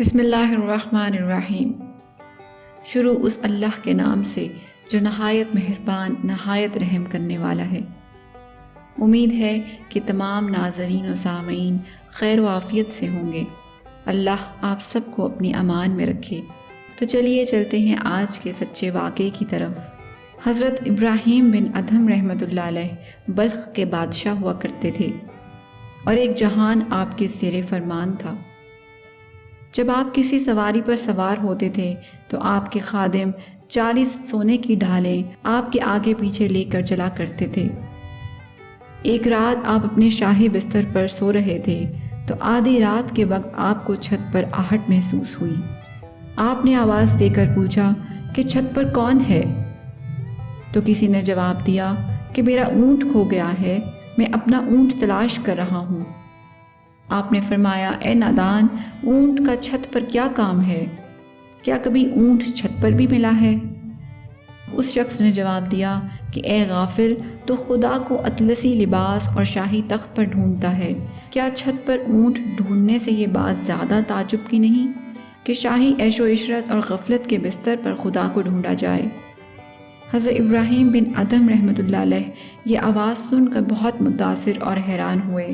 بسم اللہ الرحمن الرحیم۔ شروع اس اللہ کے نام سے جو نہایت مہربان نہایت رحم کرنے والا ہے۔ امید ہے کہ تمام ناظرین و سامعین خیر و عافیت سے ہوں گے۔ اللہ آپ سب کو اپنی امان میں رکھے۔ تو چلیے چلتے ہیں آج کے سچے واقعے کی طرف۔ حضرت ابراہیم بن ادھم رحمۃ اللہ علیہ بلخ کے بادشاہ ہوا کرتے تھے اور ایک جہان آپ کے زیر فرمان تھا۔ جب آپ کسی سواری پر سوار ہوتے تھے تو آپ کے خادم 40 سونے کی ڈھالیں آپ کے آگے پیچھے لے کر چلا کرتے تھے۔ ایک رات آپ اپنے شاہی بستر پر سو رہے تھے تو آدھی رات کے وقت آپ کو چھت پر آہٹ محسوس ہوئی۔ آپ نے آواز دے کر پوچھا کہ چھت پر کون ہے؟ تو کسی نے جواب دیا کہ میرا اونٹ کھو گیا ہے، میں اپنا اونٹ تلاش کر رہا ہوں۔ آپ نے فرمایا، اے نادان، اونٹ کا چھت پر کیا کام ہے؟ کیا کبھی اونٹ چھت پر بھی ملا ہے؟ اس شخص نے جواب دیا کہ اے غافل، تو خدا کو اطلسی لباس اور شاہی تخت پر ڈھونڈتا ہے، کیا چھت پر اونٹ ڈھونڈنے سے یہ بات زیادہ تعجب کی نہیں کہ شاہی عیش و عشرت اور غفلت کے بستر پر خدا کو ڈھونڈا جائے؟ حضرت ابراہیم بن ادھم رحمۃ اللہ علیہ یہ آواز سن کر بہت متاثر اور حیران ہوئے،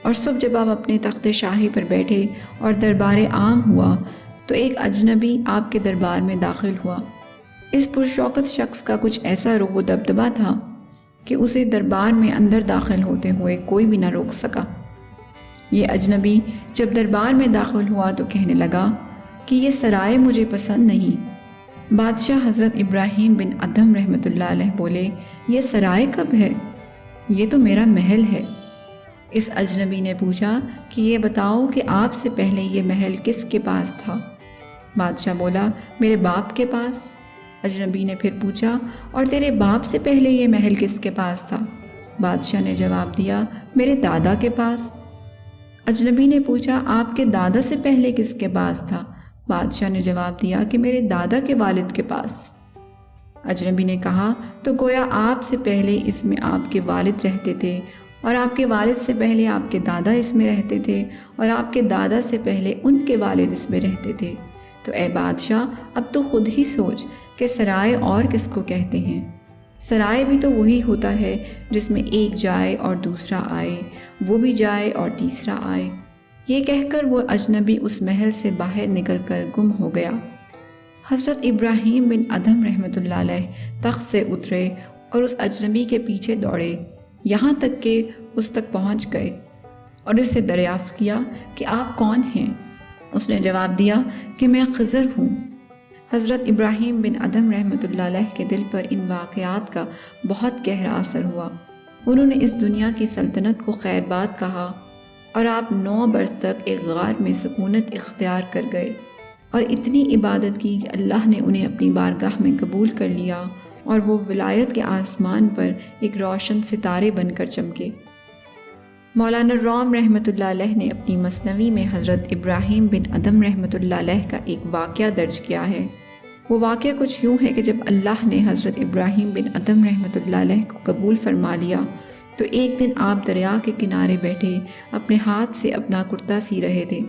اور صبح جب آپ اپنے تخت شاہی پر بیٹھے اور دربار عام ہوا تو ایک اجنبی آپ کے دربار میں داخل ہوا۔ اس پرشوکت شخص کا کچھ ایسا روح و دبدبہ تھا کہ اسے دربار میں اندر داخل ہوتے ہوئے کوئی بھی نہ روک سکا۔ یہ اجنبی جب دربار میں داخل ہوا تو کہنے لگا کہ یہ سرائے مجھے پسند نہیں۔ بادشاہ حضرت ابراہیم بن ادھم رحمۃ اللہ علیہ بولے، یہ سرائے کب ہے؟ یہ تو میرا محل ہے۔ اس اجنبی نے پوچھا کہ یہ بتاؤ کہ آپ سے پہلے یہ محل کس کے پاس تھا؟ بادشاہ بولا، میرے باپ کے پاس۔ اجنبی نے پھر پوچھا، اور تیرے باپ سے پہلے یہ محل کس کے پاس تھا؟ بادشاہ نے جواب دیا، میرے دادا کے پاس۔ اجنبی نے پوچھا، آپ کے دادا سے پہلے کس کے پاس تھا؟ بادشاہ نے جواب دیا کہ میرے دادا کے والد کے پاس۔ اجنبی نے کہا، تو گویا آپ سے پہلے اس میں آپ کے والد رہتے تھے، اور آپ کے والد سے پہلے آپ کے دادا اس میں رہتے تھے، اور آپ کے دادا سے پہلے ان کے والد اس میں رہتے تھے۔ تو اے بادشاہ، اب تو خود ہی سوچ کہ سرائے اور کس کو کہتے ہیں؟ سرائے بھی تو وہی ہوتا ہے جس میں ایک جائے اور دوسرا آئے، وہ بھی جائے اور تیسرا آئے۔ یہ کہہ کر وہ اجنبی اس محل سے باہر نکل کر گم ہو گیا۔ حضرت ابراہیم بن ادھم رحمۃ اللہ علیہ تخت سے اترے اور اس اجنبی کے پیچھے دوڑے، یہاں تک کہ اس تک پہنچ گئے اور اس سے دریافت کیا کہ آپ کون ہیں؟ اس نے جواب دیا کہ میں خضر ہوں۔ حضرت ابراہیم بن ادھم رحمۃ اللہ علیہ کے دل پر ان واقعات کا بہت گہرا اثر ہوا۔ انہوں نے اس دنیا کی سلطنت کو خیر باد کہا اور آپ 9 برس تک ایک غار میں سکونت اختیار کر گئے اور اتنی عبادت کی کہ اللہ نے انہیں اپنی بارگاہ میں قبول کر لیا اور وہ ولایت کے آسمان پر ایک روشن ستارے بن کر چمکے۔ مولانا روم رحمۃ اللہ علیہ نے اپنی مثنوی میں حضرت ابراہیم بن ادھم رحمۃ اللہ علیہ کا ایک واقعہ درج کیا ہے۔ وہ واقعہ کچھ یوں ہے کہ جب اللہ نے حضرت ابراہیم بن ادھم رحمۃ اللہ علیہ کو قبول فرما لیا تو ایک دن آپ دریا کے کنارے بیٹھے اپنے ہاتھ سے اپنا کرتا سی رہے تھے۔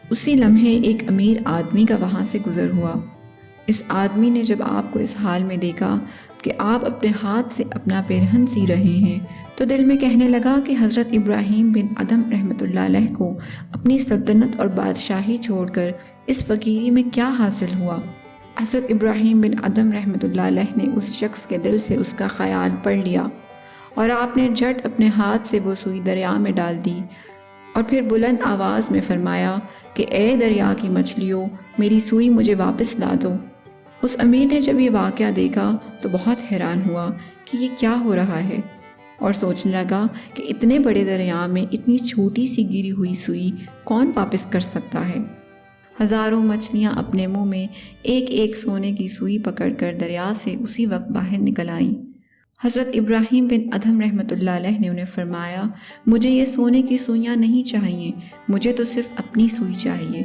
اسی لمحے ایک امیر آدمی کا وہاں سے گزر ہوا۔ اس آدمی نے جب آپ کو اس حال میں دیکھا کہ آپ اپنے ہاتھ سے اپنا پیرہن سی رہے ہیں تو دل میں کہنے لگا کہ حضرت ابراہیم بن ادھم رحمۃ اللہ علیہ کو اپنی سلطنت اور بادشاہی چھوڑ کر اس فقیری میں کیا حاصل ہوا؟ حضرت ابراہیم بن ادھم رحمۃ اللہ علیہ نے اس شخص کے دل سے اس کا خیال پڑھ لیا اور آپ نے جھٹ اپنے ہاتھ سے وہ سوئی دریا میں ڈال دی اور پھر بلند آواز میں فرمایا کہ اے دریا کی مچھلیوں، میری سوئی مجھے واپس لا دو۔ اس امیر نے جب یہ واقعہ دیکھا تو بہت حیران ہوا کہ یہ کیا ہو رہا ہے، اور سوچنے لگا کہ اتنے بڑے دریا میں اتنی چھوٹی سی گری ہوئی سوئی کون واپس کر سکتا ہے؟ ہزاروں مچھلیاں اپنے منہ میں ایک ایک سونے کی سوئی پکڑ کر دریا سے اسی وقت باہر نکل آئیں۔ حضرت ابراہیم بن ادھم رحمۃ اللہ علیہ نے انہیں فرمایا، مجھے یہ سونے کی سوئیاں نہیں چاہیے، مجھے تو صرف اپنی سوئی چاہیے۔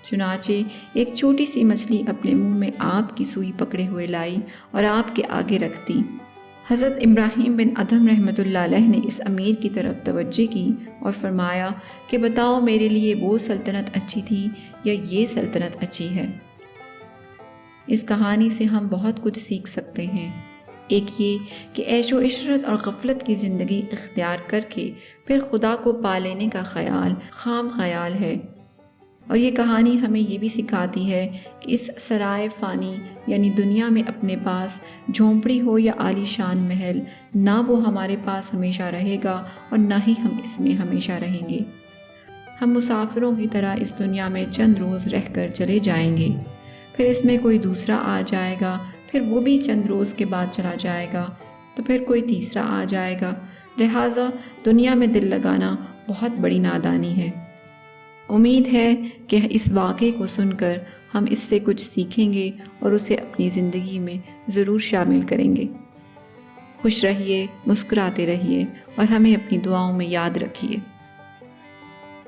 چنانچہ ایک چھوٹی سی مچھلی اپنے منہ میں آپ کی سوئی پکڑے ہوئے لائی اور آپ کے آگے رکھ دی۔ حضرت ابراہیم بن ادھم رحمۃ اللہ علیہ نے اس امیر کی طرف توجہ کی اور فرمایا کہ بتاؤ میرے لیے وہ سلطنت اچھی تھی یا یہ سلطنت اچھی ہے؟ اس کہانی سے ہم بہت کچھ سیکھ سکتے ہیں۔ ایک یہ کہ عیش و عشرت اور غفلت کی زندگی اختیار کر کے پھر خدا کو پا لینے کا خیال خام خیال ہے، اور یہ کہانی ہمیں یہ بھی سکھاتی ہے کہ اس سرائے فانی یعنی دنیا میں اپنے پاس جھونپڑی ہو یا عالی شان محل، نہ وہ ہمارے پاس ہمیشہ رہے گا اور نہ ہی ہم اس میں ہمیشہ رہیں گے۔ ہم مسافروں کی طرح اس دنیا میں چند روز رہ کر چلے جائیں گے، پھر اس میں کوئی دوسرا آ جائے گا، پھر وہ بھی چند روز کے بعد چلا جائے گا، تو پھر کوئی تیسرا آ جائے گا۔ لہٰذا دنیا میں دل لگانا بہت بڑی نادانی ہے۔ امید ہے کہ اس واقعے کو سن کر ہم اس سے کچھ سیکھیں گے اور اسے اپنی زندگی میں ضرور شامل کریں گے۔ خوش رہیے، مسکراتے رہیے اور ہمیں اپنی دعاؤں میں یاد رکھیے۔